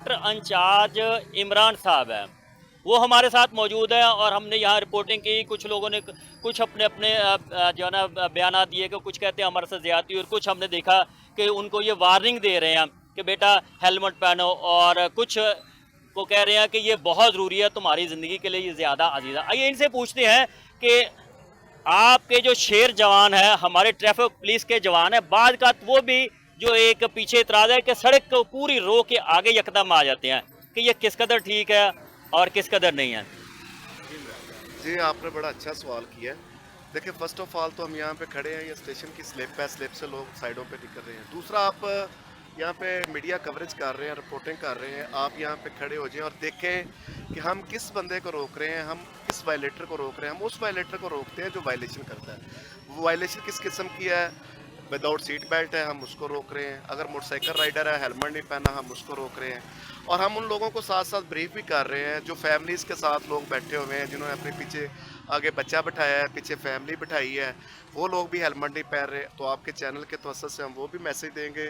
In charge Imran साहब हैं, वो हमारे साथ मौजूद हैं और हमने यहाँ रिपोर्टिंग की। कुछ लोगों ने कुछ अपने अपने जो है ना बयान दिए कि कुछ कहते हैं हमारे साथ ज़्यादती, और कुछ हमने देखा कि उनको ये वार्निंग दे रहे हैं कि बेटा हेलमेट पहनो, और कुछ को कह रहे हैं कि ये बहुत ज़रूरी है तुम्हारी ज़िंदगी के लिए, ये ज़्यादा अजीज़ है। आइए इनसे पूछते हैं कि आपके जो शेर जवान है, हमारे ट्रैफिक पुलिस के जवान है, बाद का वो भी जो एक पीछे इतराज़ है कि सड़क को पूरी रो के आगे यकदम आ जाते हैं, कि ये किस कदर ठीक है और किस कदर नहीं है। जी, आपने बड़ा अच्छा सवाल किया है। देखिए, फ़र्स्ट ऑफ़ ऑल तो हम यहाँ पे खड़े हैं, ये स्टेशन की स्लिप है, स्लिप से लोग साइडों पे निकल रहे हैं। दूसरा, आप यहाँ पे मीडिया कवरेज कर रहे हैं, रिपोर्टिंग कर रहे हैं, आप यहाँ पे खड़े हो जाएँ और देखें कि हम किस बंदे को रोक रहे हैं, हम किस वायलेटर को रोक रहे हैं। हम उस वायलेटर को रोकते हैं जो वायलेशन करता है। वो वायलेशन किस किस्म की है? विदाउट सीट बेल्ट है, हम उसको रोक रहे हैं। अगर मोटरसाइकिल राइडर है, हेलमेट नहीं पहना, हम उसको रोक रहे हैं। और हम उन लोगों को साथ साथ ब्रीफ भी कर रहे हैं जो फैमिलीज़ के साथ लोग बैठे हुए हैं, जिन्होंने अपने पीछे आगे बच्चा बिठाया है, पीछे फैमिली बिठाई है, वो लोग भी हेलमेट नहीं पहन रहे। तो आपके चैनल के तवज्जुह से हम वो भी मैसेज देंगे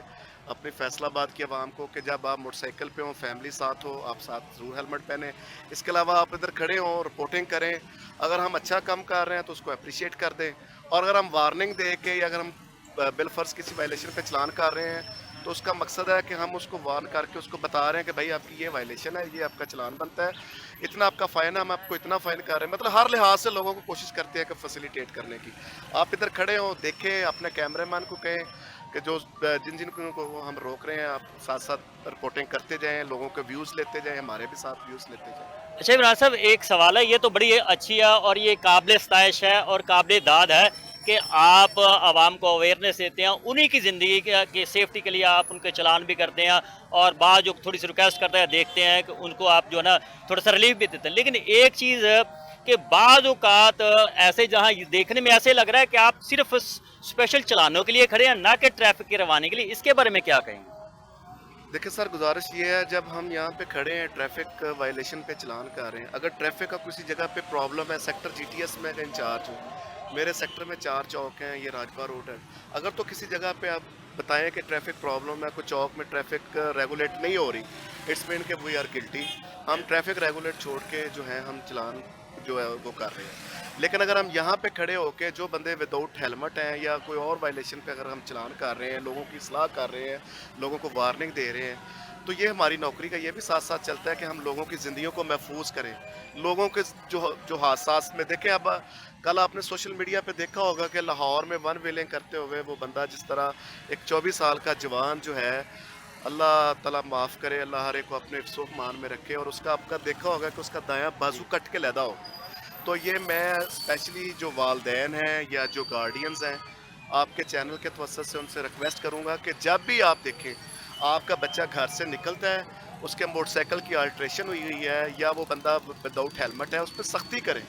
अपनी फैसलाबाद की आवाम को कि जब आप मोटरसाइकिल पे हो, फैमिली साथ हो, आप साथ ज़रूर हेलमेट पहने। इसके अलावा आप इधर खड़े हों, रिपोर्टिंग करें। अगर हम अच्छा काम कर रहे हैं तो उसको अप्रिशिएट कर दें, और अगर हम वार्निंग दे के या अगर हम बिलफर्ज किसी वायलेशन पे चलान कर रहे हैं, तो उसका मकसद है कि हम उसको वार्न करके उसको बता रहे हैं कि भाई आपकी ये वायलेशन है, ये आपका चलान बनता है, इतना आपका फ़ाइन है, हम आपको इतना फ़ाइन कर रहे हैं। मतलब हर लिहाज से लोगों को कोशिश करते हैं कि फैसिलिटेट करने की। आप इधर खड़े हो, देखें, अपने कैमरामैन को कहें कि जो जिन जिन को हम रोक रहे हैं, आप साथ साथ रिपोर्टिंग करते जाएँ, लोगों के व्यूज़ लेते जाएँ, हमारे भी साथ व्यूज़ लेते जाएँ। अच्छा इमरान साहब, एक सवाल है, ये तो बड़ी अच्छी है और ये काबिल सताइश है और काबिल दाद है कि आप आवाम को अवेयरनेस देते हैं, उन्हीं की ज़िंदगी की सेफ्टी के लिए आप उनके चलान भी करते हैं, और बाद जो थोड़ी सी रिक्वेस्ट करते हैं, देखते हैं कि उनको आप जो है ना थोड़ा सा रिलीफ भी देते हैं। लेकिन एक चीज़ कि बाद औक़ात ऐसे जहाँ देखने में ऐसे लग रहा है कि आप सिर्फ स्पेशल चलानों के लिए खड़े हैं, ना कि ट्रैफिक की रवानी के लिए, इसके बारे में क्या कहेंगे? देखिए सर, गुज़ारिश ये है, जब हम यहाँ पे खड़े हैं ट्रैफ़िक वायलेशन पे चलान कर रहे हैं, अगर ट्रैफ़िक का किसी जगह पे प्रॉब्लम है, सेक्टर जीटीएस में मैं इंचार्ज हूँ, मेरे सेक्टर में 4 चौक हैं, ये राजपा रोड है। अगर तो किसी जगह पे आप बताएं कि ट्रैफ़िक प्रॉब्लम है, कोई चौक में ट्रैफ़िक रेगुलेट नहीं हो रही, इट्स मीन कि वी आर गिल्टी। हम ट्रैफ़िक रेगुलेट छोड़ के जो है हम चलान जो है वो कर रहे हैं। लेकिन अगर हम यहाँ पे खड़े होके जो बंदे विदाउट हेलमेट हैं या कोई और वायलेशन पे अगर हम चलान कर रहे हैं, लोगों की इस्लाह कर रहे हैं, लोगों को वार्निंग दे रहे हैं, तो ये हमारी नौकरी का ये भी साथ साथ चलता है कि हम लोगों की ज़िंदगियों को महफूज करें। लोगों के जो जो हादसात में देखें, अब कल आपने सोशल मीडिया पे देखा होगा कि लाहौर में वन व्हीलिंग करते हुए वो बंदा, जिस तरह एक 24 साल का जवान जो है, अल्लाह ताला माफ़ करे, अल्लाह हर एक को अपने मान में रखे, और उसका आपका देखा होगा कि उसका दायां बाजू कट के लैदा हो। तो ये मैं स्पेशली जो वालदैन हैं या जो गार्डियंस हैं, आपके चैनल के तवज्जुह से उनसे रिक्वेस्ट करूँगा कि जब भी आप देखें आपका बच्चा घर से निकलता है, उसके मोटरसाइकिल की अल्ट्रेशन हुई हुई है या वो बंदा विदाउट हेलमेट है, उस पर सख्ती करें,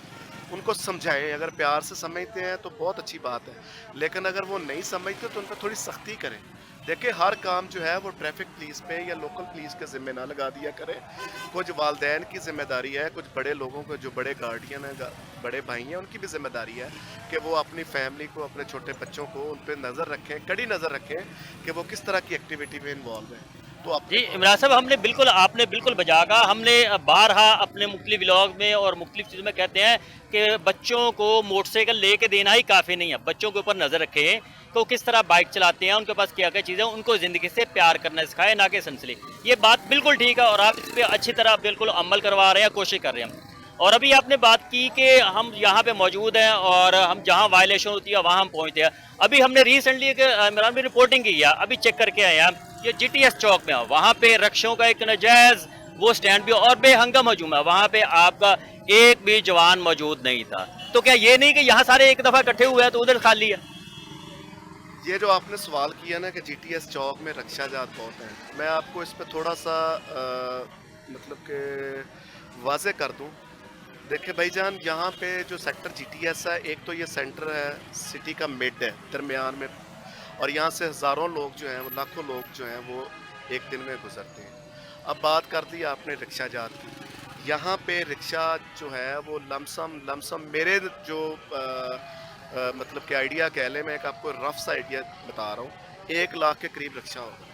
उनको समझाएं। अगर प्यार से समझते हैं तो बहुत अच्छी बात है, लेकिन अगर वो नहीं समझते तो उन पर थोड़ी सख्ती करें। देखिए, हर काम जो है वो ट्रैफिक पुलिस पे या लोकल पुलिस के ज़िम्मे ना लगा दिया करें। कुछ वालदैन की ज़िम्मेदारी है, कुछ बड़े लोगों को, जो बड़े गार्डियन हैं, बड़े भाई हैं, उनकी भी ज़िम्मेदारी है कि वो अपनी फैमिली को, अपने छोटे बच्चों को उन पे नज़र रखें, कड़ी नज़र रखें कि वो किस तरह की एक्टिविटी में इन्वॉल्व हैं। तो जी अपने को इमरान साहब, हमने बिल्कुल, आपने बिल्कुल बजा कहा। हमने बारहा अपने मुख्तलिफ व्लॉग में और मुख्तलिफ चीज़ों में कहते हैं कि बच्चों को मोटरसाइकिल लेके देना ही काफ़ी नहीं है, बच्चों के ऊपर नज़र रखें तो किस तरह बाइक चलाते हैं, उनके पास क्या क्या चीज़ें, उनको ज़िंदगी से प्यार करना सिखाए, ना कि सनसनी। ये बात बिल्कुल ठीक है और आप इस पर अच्छी तरह बिल्कुल अमल करवा रहे हैं, कोशिश कर रहे हैं। और अभी आपने बात की कि हम यहाँ पे मौजूद हैं और हम जहाँ वायलेशन होती है वहाँ हम पहुँचते हैं। अभी हमने रिसेंटली एक इमरान भी रिपोर्टिंग की है, अभी चेक करके आए हैं, ये जीटीएस चौक में, वहाँ पे रक्षों का एक नजायज वो स्टैंड भी और बेहंगम हजूम है, वहाँ पे आपका एक भी जवान मौजूद नहीं था। तो क्या ये नहीं कि यहाँ सारे एक दफ़ा इकट्ठे हुए हैं तो उधर खाली है? ये जो आपने सवाल किया ना कि जीटीएस चौक में रक्षा जात बहुत हैं, मैं आपको इस पे थोड़ा सा मतलब कि वाज़े कर दूं। देखिए भाईजान, यहाँ पे जो सेक्टर जीटीएस है, एक तो ये सेंटर है, सिटी का मिड है दरमियान में, और यहाँ से हज़ारों लोग जो हैं, वो लाखों लोग जो हैं, वो एक दिन में गुजरते हैं। अब बात कर दी आपने रिक्शा जात की, यहाँ पे रिक्शा जो है वो लमसम लमसम मेरे जो मतलब कि आइडिया कह लें, मैं एक आपको रफ सा आइडिया बता रहा हूँ, 1 लाख के करीब रिक्शा होगा।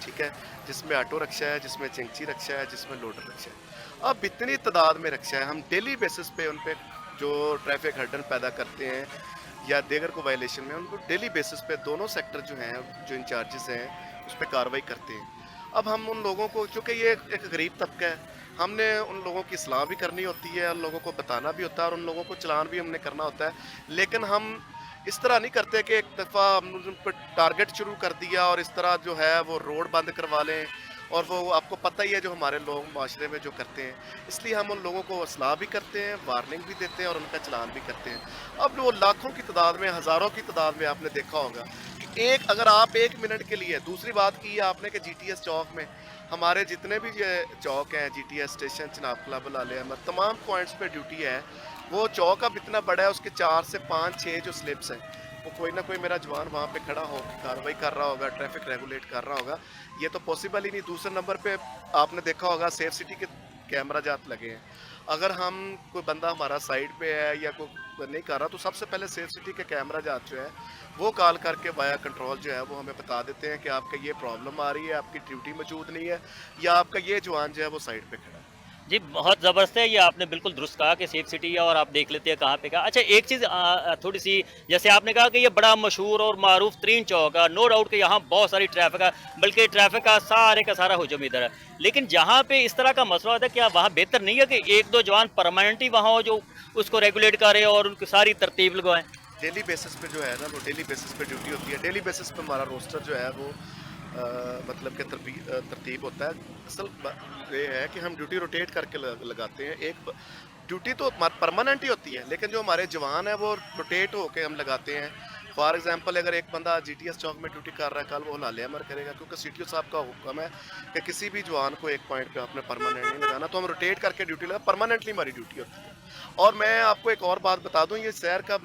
ठीक है, जिसमें ऑटो रिक्शा है, जिसमें चिंगची रिक्शा है, जिसमें लोडर रिक्शा है। अब इतनी तादाद में रिक्शा है, हम डेली बेसिस पे उन पे जो ट्रैफिक हर्डन पैदा करते हैं या दीगर को वायलेशन में, उनको डेली बेसिस पे दोनों सेक्टर जो हैं, जो इंचार्जेस हैं, उस पे कार्रवाई करते हैं। अब हम उन लोगों को, चूँकि ये एक गरीब तबका है, हमने उन लोगों की इस्लाह भी करनी होती है, उन लोगों को बताना भी होता है और उन लोगों को चालान भी हमने करना होता है। लेकिन हम इस तरह नहीं करते कि एक दफ़ा हमने उन पर टारगेट शुरू कर दिया और इस तरह जो है वो रोड बंद करवा लें, और वो आपको पता ही है जो हमारे लोग माशरे में जो करते हैं। इसलिए हम उन लोगों को इस्लाह भी करते हैं, वार्निंग भी देते हैं और उनका चालान भी करते हैं। अब वो लाखों की तादाद में, हज़ारों की तादाद में आपने देखा होगा कि अगर आप 1 मिनट के लिए, दूसरी बात की है आपने कि जीटीएस चौक में हमारे जितने भी ये चौक हैं, जीटीएस स्टेशन, चिनाब क्लब, लाले अहमद, तमाम पॉइंट्स पे ड्यूटी है। वो चौक अब इतना बड़ा है, उसके 4 से 5, 6 जो स्लिप्स हैं, वो कोई ना कोई मेरा जवान वहाँ पे खड़ा हो कार्रवाई कर रहा होगा, ट्रैफिक रेगुलेट कर रहा होगा। ये तो पॉसिबल ही नहीं। दूसरे नंबर पे आपने देखा होगा सेफ सिटी के कैमरा जात लगे हैं। अगर हम, कोई बंदा हमारा साइड पे है या कोई नहीं कर रहा, तो सबसे पहले सेफ सिटी के कैमरा जात जो है वो कॉल करके वाया कंट्रोल जो है वो हमें बता देते हैं कि आपका ये प्रॉब्लम आ रही है, आपकी ड्यूटी मौजूद नहीं है या आपका ये जवान जो है वो साइड पे खड़ा है। जी, बहुत ज़बरदस्त है, ये आपने बिल्कुल दुरुस्त कहा कि सेफ सिटी है और आप देख लेते हैं कहाँ पे कहाँ। अच्छा, एक चीज़ थोड़ी-सी, जैसे आपने कहा कि ये बड़ा मशहूर और मारूफ तरीन चौक है, नो डाउट कि यहाँ बहुत सारी ट्रैफ़िक है, बल्कि ट्रैफ़िक का सारा हुजूम इधर है। लेकिन जहाँ पे इस तरह का मसला होता है, क्या वहाँ बेहतर नहीं है कि 1-2 जवान परमानेंटली वहाँ हो जो उसको रेगुलेट करें और उनकी सारी तरतीब लगवाएँ? डेली बेसिस पे जो है ना, वो डेली बेसिस पे ड्यूटी होती है। डेली बेसिस पे हमारा रोस्टर जो है वो मतलब कि तरतीब होता है। असल ये है कि हम ड्यूटी रोटेट करके लगाते हैं। एक ड्यूटी तो परमानेंट ही होती है, लेकिन जो हमारे जवान है वो रोटेट होके हम लगाते हैं। फॉर एग्जांपल, अगर एक बंदा जीटीएस चौक में ड्यूटी कर रहा है, कल वो लाले अमर करेगा, क्योंकि सीटीओ साहब का हुक्म है कि किसी भी जवान को एक पॉइंट पे आपने परमानेंट नहीं लगाना, तो हम रोटेट करके ड्यूटी लगा, परमानेंटली हमारी ड्यूटी होती है। और मैं आपको एक और बात बता दूं, ये शहर का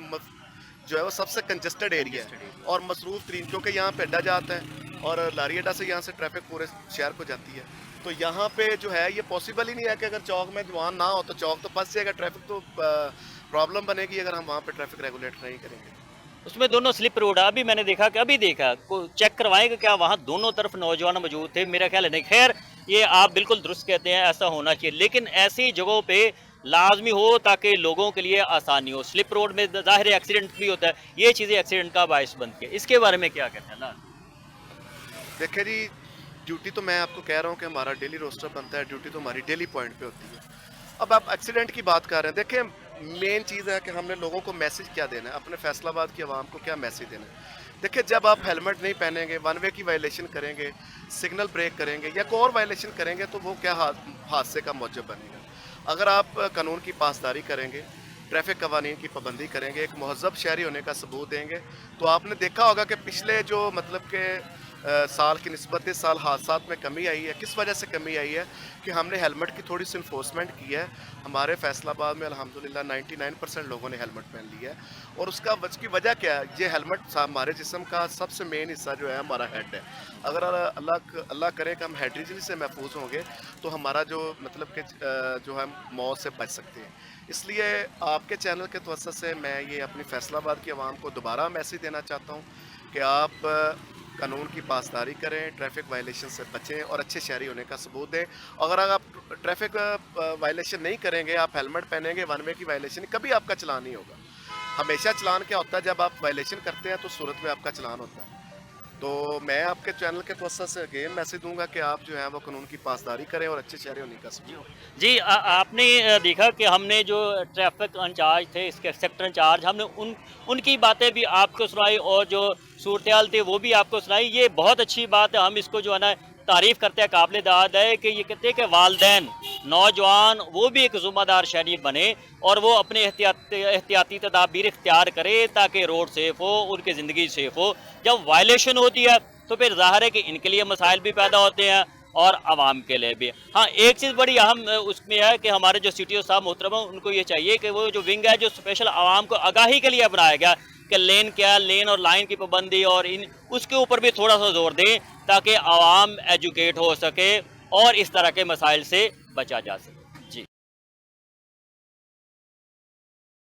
जो है वो सबसे कंजेस्टेड एरिया है और मसरूफ तरीन, क्योंकि यहाँ पे अड्डा जाता है और लारी अड्डा से यहाँ से ट्रैफिक पूरे शहर को जाती है। तो यहाँ पे जो है ये पॉसिबल ही नहीं है कि अगर चौक में जवान ना हो तो चौक तो फंस जाएगा, ट्रैफिक तो प्रॉब्लम बनेगी अगर हम वहाँ पे ट्रैफिक रेगुलेट नहीं करेंगे। उसमें दोनों स्लिप रोड है। अभी मैंने देखा कि अभी देखा को चेक करवाएंगे क्या वहाँ दोनों तरफ नौजवान मौजूद थे, मेरा ख्याल है नहीं। खैर, ये आप बिल्कुल दुरुस्त कहते हैं, ऐसा होना चाहिए, लेकिन ऐसी जगहों पे लाजमी हो ताकि लोगों के लिए आसानी हो। स्लिप रोड में ज़ाहिर है एक्सीडेंट भी होता है, ये चीज़ें एक्सीडेंट का बायस बनती है। इसके बारे में क्या कहते हैं ना? देखिए जी, ड्यूटी तो मैं आपको कह रहा हूँ कि हमारा डेली रोस्टर बनता है, ड्यूटी तो हमारी डेली पॉइंट पे होती है। अब आप एक्सीडेंट की बात कर रहे हैं, देखिए मेन चीज़ है कि हमने लोगों को मैसेज क्या देना है, अपने फैसलाबाद की आवाम को क्या मैसेज देना है। देखिए, जब आप हेलमेट नहीं पहनेंगे, वन वे की वायलेशन करेंगे, सिग्नल ब्रेक करेंगे या कोई और वायलेशन करेंगे, तो वो क्या हादसे का मौजब बनेगा। अगर आप कानून की पासदारी करेंगे, ट्रैफिक कवानीन की पाबंदी करेंगे, एक महज़ब शहरी होने का सबूत देंगे, तो आपने देखा होगा कि पिछले जो मतलब के साल की निस्बत इस साल हादसात में कमी आई है। किस वजह से कमी आई है कि हमने हेलमेट की थोड़ी सी इन्फोर्समेंट की है। हमारे फैसलाबाद में अल्हम्दुलिल्लाह 99% लोगों ने हेलमेट पहन लिया है। और उसकी वजह क्या है, ये हेलमेट हमारे जिस्म का सबसे मेन हिस्सा जो है हमारा हेड है। अगर अल्लाह करे कि हम हेड इंजरी से महफूज होंगे तो हमारा जो मतलब कि जो है मौत से बच सकते हैं। इसलिए आपके चैनल के तवज्जुह से मैं ये अपनी फैसलाबाद की आवाम को दोबारा मैसेज देना चाहता हूँ कि आप कानून की पासदारी करें, ट्रैफिक वायलेशन से बचें और अच्छे शहरी होने का सबूत दें। अगर आप ट्रैफिक वायलेशन नहीं करेंगे, आप हेलमेट पहनेंगे, वन वे की वायलेशन, कभी आपका चलान नहीं होगा। हमेशा चलान क्या होता है, जब आप वायलेशन करते हैं तो सूरत में आपका चलान होता है। तो मैं आपके चैनल के तवज्जुह से अगेन मैसेज दूंगा कि आप जो है वो कानून की पासदारी करें और अच्छे शहरी होने का सबूत दें। जी, आपने देखा कि हमने जो ट्रैफिक इंचार्ज थे, इसके सेक्टर इंचार्ज, हमने उनकी बातें भी आपको सुनाई और जो सूरत-ए-हाल थी वो भी आपको सुनाई। ये बहुत अच्छी बात है, हम इसको जो है ना तारीफ़ करते हैं, काबिल दाद है कि ये कहते हैं कि वालिदैन, नौजवान वो भी एक ज़िम्मेदार शहरी बने और वो अपने एहतियाती तदाबीर इख्तियार करे ताकि रोड सेफ़ हो, उनकी ज़िंदगी सेफ़ हो। जब वायलेशन होती है तो फिर ज़ाहिर है कि इनके लिए मसाइल भी पैदा होते हैं और आवाम के लिए भी। हाँ, एक चीज़ बड़ी अहम उसमें है कि हमारे जो सीटीओ साहब मोहतरम हैं, उनको ये चाहिए कि वो जो विंग है जो स्पेशल आवाम को आगाही के लिए बनाया गया कि लेन क्या, लेन और लाइन की पाबंदी और उसके ऊपर भी थोड़ा सा जोर दें ताकि आवाम एजुकेट हो सके और इस तरह के मसाइल से बचा जा सके।